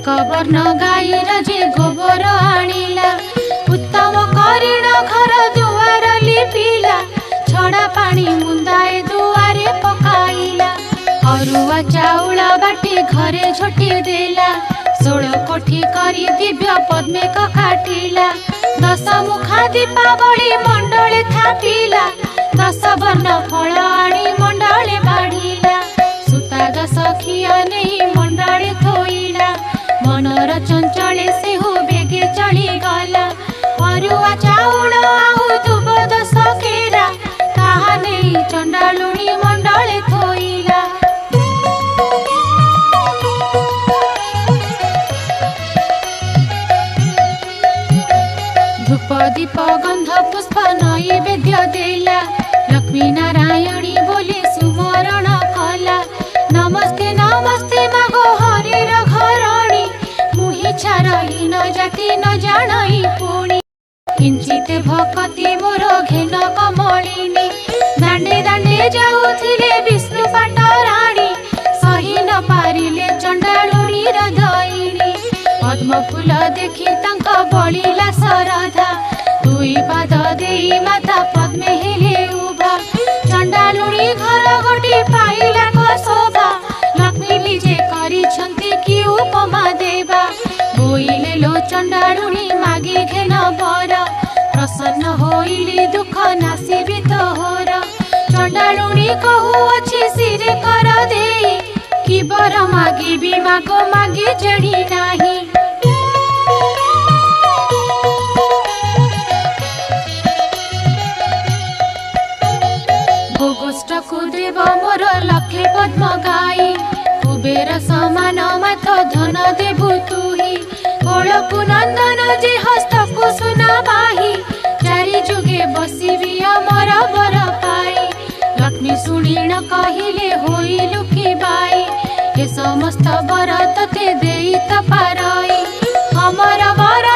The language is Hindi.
एक वर्ण गाईर जे गोबर आनिला उत्तम करिण घर दुआर लिपिला छड़ा पानी मुंदाए दुआरे पकाइला अरुआ चाउल बाटी घरे झोटी देला 16 कोठी करी दिव्य पद्मे काटिला 10 मुखा दीपावली मंडले थापिला 10 वर्ण फल आनी मंडले बाढ़िला सुता 10 खिया नहीं मंडले थोइला मनर चंचले से हो बेगे चली गला अरुआ चाउल आहु दुब 10 केरा ताहा नहीं चंडालुणी मंडले थोइला धूप दीप गंध पुष्प नैवेद्य देला लक्ष्मी नारायणी बोली सुमरण कला नमस्ते नमस्ते मागो हरिर घरणी मुहि छारही न जाति न जानई पुणी किंचित भक्ति मोर घेन कमलिनी दांडे दांडे जाउथिले विष्णु पाटराणी सही न पारिले चंडालुणी हृदयिनी पद्म फूल देखि तांक बलिला सरधा दुई पाद देई माता पद्मे हेले उभा चंडालुणी घर गोटी पाइला शोभा लक्ष्मी निजे करिछंती कि उपमा देवा बोइले लो चंडालुणी मागी घेन बर प्रसन्न होइली दुख नासिबी तोहर चंडालुणी कहू अछि सिरे कर देई कि बर मागी भी मागो मागी जड़ी नाही भोगोष्ठ कुदेव मोर लखे पद्म गाई कुबेर समान माथ धन देबु तुही कोलपु नंदन जे हस्तकु सुना बाही चारि जुगे बसिबी अमर बर पाई लक्ष्मी सुनिण कहिले होइलु कि बाई ए समस्त बर तते देई त पारई हमर बर